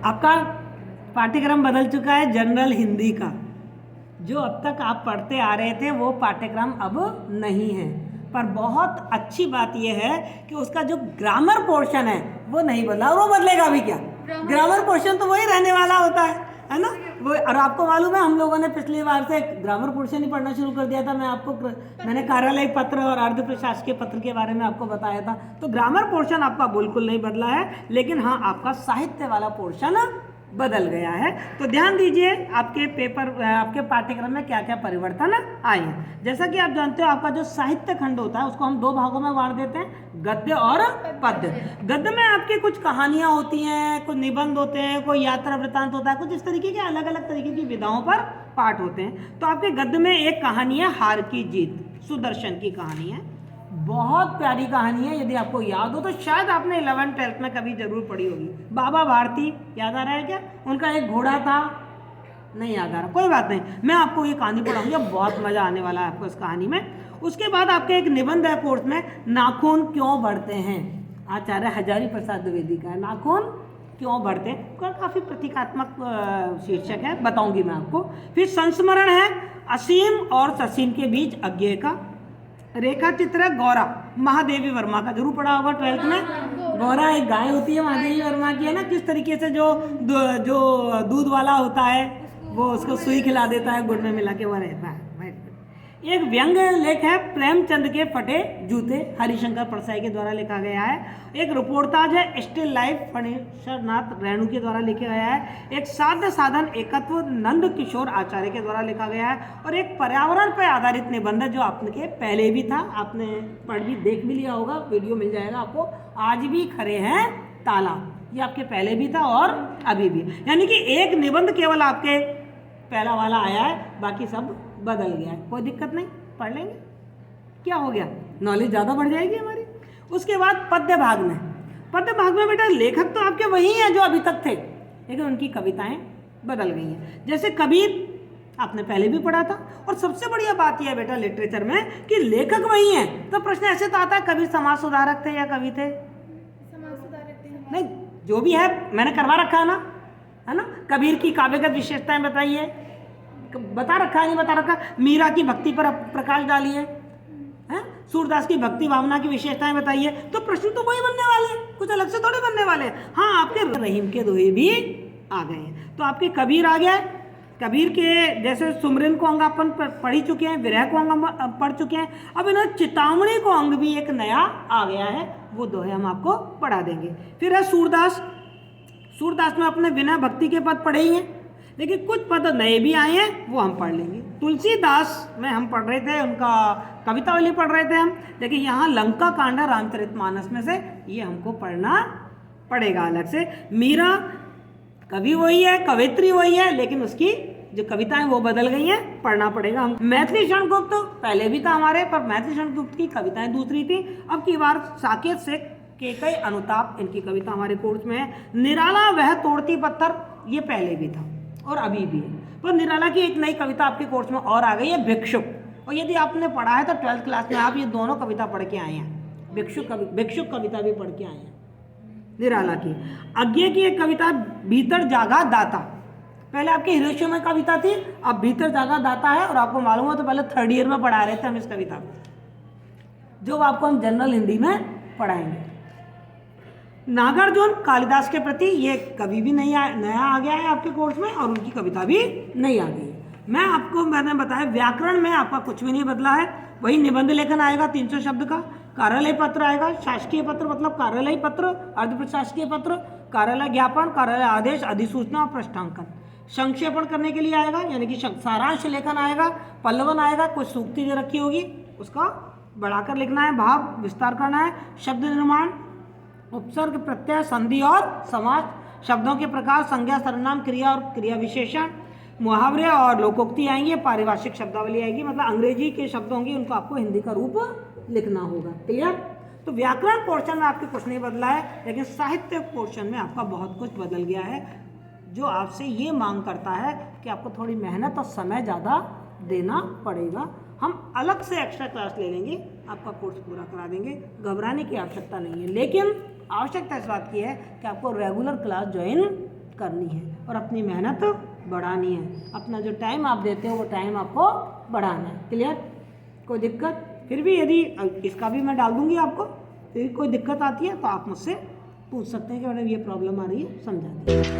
आपका पाठ्यक्रम बदल चुका है जनरल हिंदी का। जो अब तक आप पढ़ते आ रहे थे वो पाठ्यक्रम अब नहीं है, पर बहुत अच्छी बात यह है कि उसका जो ग्रामर पोर्शन है वो नहीं बदला, और वो बदलेगा भी क्या, ग्रामर पोर्शन तो वही रहने वाला होता है ना। वो, और आपको मालूम है हम लोगों ने पिछली बार से ग्रामर पोर्शन ही पढ़ना शुरू कर दिया था। मैंने कार्यालय पत्र और अर्ध प्रशासकीय पत्र के बारे में आपको बताया था। तो ग्रामर पोर्शन आपका बिल्कुल नहीं बदला है, लेकिन हाँ आपका साहित्य वाला पोर्शन बदल गया है। तो ध्यान दीजिए आपके पाठ्यक्रम में क्या क्या परिवर्तन आए हैं। जैसा कि आप जानते हो आपका जो साहित्य खंड होता है उसको हम दो भागों में बांट देते हैं, गद्य और पद्य। गद्य में आपकी कुछ कहानियां होती हैं, कुछ निबंध होते हैं, कोई यात्रा वृत्तांत होता है, कुछ इस तरीके के अलग अलग तरीके की विधाओं पर पाठ होते हैं। तो आपके गद्य में एक कहानी है हार की जीत, सुदर्शन की कहानी है, बहुत प्यारी कहानी है। यदि आपको याद हो तो शायद आपने 11th-12th में कभी जरूर पढ़ी होगी। बाबा भारती याद आ रहा है क्या? उनका एक घोड़ा था, नहीं याद आ रहा, कोई बात नहीं, मैं आपको ये कहानी पढ़ाऊंगी, बहुत मजा आने वाला है आपको इस कहानी में। उसके बाद आपके एक निबंध है कोर्स में, नाखून क्यों बढ़ते हैं, आचार्य हजारी प्रसाद द्विवेदी का है, नाखून क्यों बढ़ते हैं, काफी प्रतीकात्मक शीर्षक है, बताऊंगी मैं आपको। फिर संस्मरण है असीम और ससीम के बीच अज्ञेय का। रेखा चित्र गौरा, महादेवी वर्मा का, जरूर पढ़ा होगा 12th में। गौरा एक गाय होती है महादेवी वर्मा की, है ना, किस तरीके से जो दूध वाला होता है वो उसको सुई खिला देता है गुड़ में मिला के, वो रहता है। एक व्यंग लेख है प्रेमचंद के फटे जूते, हरिशंकर परसाई के द्वारा लिखा गया है। एक रिपोर्टाज है स्टिल लाइफ फणीश्वरनाथ रेणु के द्वारा लिखा गया है। एक साध्य साधन एकत्व नंद किशोर आचार्य के द्वारा लिखा गया है। और एक पर्यावरण पर आधारित निबंध जो आपके पहले भी था, आपने पढ़ भी देख भी लिया होगा, वीडियो मिल जाएगा आपको, आज भी खड़े हैं तालाब, ये आपके पहले भी था और अभी भी। यानी कि एक निबंध केवल आपके पहला वाला आया है, बाकी सब बदल गया है, कोई दिक्कत नहीं, पढ़ लेंगे, क्या हो गया, नॉलेज ज़्यादा बढ़ जाएगी हमारी। उसके बाद पद्य भाग में बेटा लेखक तो आपके वही हैं जो अभी तक थे, लेकिन उनकी कविताएं बदल गई हैं। जैसे कबीर आपने पहले भी पढ़ा था, और सबसे बढ़िया बात यह है बेटा लिटरेचर में कि लेखक वही हैं। तो प्रश्न ऐसे तो आता है कबीर समाज सुधारक थे या कवि थे? समाज सुधारक थे। नहीं, जो भी है मैंने करवा रखा है ना। कबीर की काव्यगत विशेषताएं बताइए, बता रखा है नहीं बता रखा? मीरा की भक्ति पर प्रकाश डालिए, सूरदास की भक्ति भावना की विशेषताएं बताइए। तो प्रश्न तो वही बनने वाले हैं, कुछ अलग से थोड़े बनने वाले हैं। हाँ, आपके रहीम के दोहे भी आ गए हैं। तो आपके कबीर आ गया, कबीर के जैसे सुमरन को अंग अपन पढ़ ही चुके हैं, विरह को अंग पढ़ चुके हैं। अब इन्होंने चितामणी को अंग भी एक नया आ गया है, वो दोहे हम आपको पढ़ा देंगे। फिर है सूरदास में अपने बिना भक्ति के पद पढ़े ही हैं, लेकिन कुछ पद नए भी आए हैं, वो हम पढ़ लेंगे। तुलसीदास में हम पढ़ रहे थे, उनका कवितावली पढ़ रहे थे हम, लेकिन यहाँ लंका कांड रामचरितमानस में से ये हमको पढ़ना पड़ेगा अलग से। मीरा कवि वही है, कवित्री वही है, लेकिन उसकी जो कविताएं वो बदल गई हैं, पढ़ना पड़ेगा हम। मैथिली शरणगुप्त पहले भी था हमारे, पर मैथिली शरणगुप्त की कविताएं दूसरी थी। अब की बार साकेत से के कई अनुताप, इनकी कविता हमारे कोर्स में है। निराला वह तोड़ती पत्थर, ये पहले भी था और अभी भी है, पर निराला की एक नई कविता आपके कोर्स में और आ गई है, भिक्षुक। और यदि आपने पढ़ा है तो 12th क्लास में आप ये दोनों कविता पढ़ के आए हैं, भिक्षुक कविता भी पढ़ के आए हैं निराला की। अज्ञे की एक कविता भीतर जागा दाता, पहले आपके हिरोशिमा में कविता थी, अब भीतर जागा दाता है। और आपको मालूम हो तो पहले 3rd ईयर में पढ़ा रहे थे हम इस कविता को, जो आपको हम जनरल हिंदी में पढ़ाएंगे। नागार्जुन कालिदास के प्रति ये कवि भी नया आ गया है आपके कोर्स में, और उनकी कविता भी नई आ गई है। मैंने बताया व्याकरण में आपका कुछ भी नहीं बदला है, वही निबंध लेखन आएगा 300 शब्द का, कार्यालय पत्र आएगा, शासकीय पत्र मतलब कार्यालय पत्र, अर्ध प्रशासकीय पत्र, कार्यालय ज्ञापन, कार्यालय आदेश, अधिसूचना और पृष्ठांकन। संक्षेपण करने के लिए आएगा, यानी कि सारांश लेखन आएगा, पल्लवन आएगा, कुछ सूक्ति जो रखी होगी उसका बढ़ाकर लिखना है, भाव विस्तार करना है, शब्द निर्माण, उपसर्ग प्रत्यय संधि और समास, शब्दों के प्रकार, संज्ञा सर्वनाम क्रिया और क्रिया विशेषण, मुहावरे और लोकोक्ति आएंगे, पारिभाषिक शब्दावली आएगी, मतलब अंग्रेजी के शब्द होंगे उनको आपको हिंदी का रूप लिखना होगा। क्लियर? तो व्याकरण पोर्शन में आपके कुछ नहीं बदला है, लेकिन साहित्य पोर्शन में आपका बहुत कुछ बदल गया है, जो आपसे ये मांग करता है कि आपको थोड़ी मेहनत और समय ज़्यादा देना पड़ेगा। हम अलग से एक्स्ट्रा क्लास ले लेंगे, आपका कोर्स पूरा करा देंगे, घबराने की आवश्यकता नहीं है। लेकिन आवश्यकता इस बात की है कि आपको रेगुलर क्लास ज्वाइन करनी है और अपनी मेहनत बढ़ानी है। अपना जो टाइम आप देते हो वो टाइम आपको बढ़ाना है। क्लियर? कोई दिक्कत? फिर भी यदि इसका भी मैं डाल दूंगी आपको, फिर कोई दिक्कत आती है तो आप मुझसे पूछ सकते हैं कि मैडम ये प्रॉब्लम आ रही है, समझा दीजिए।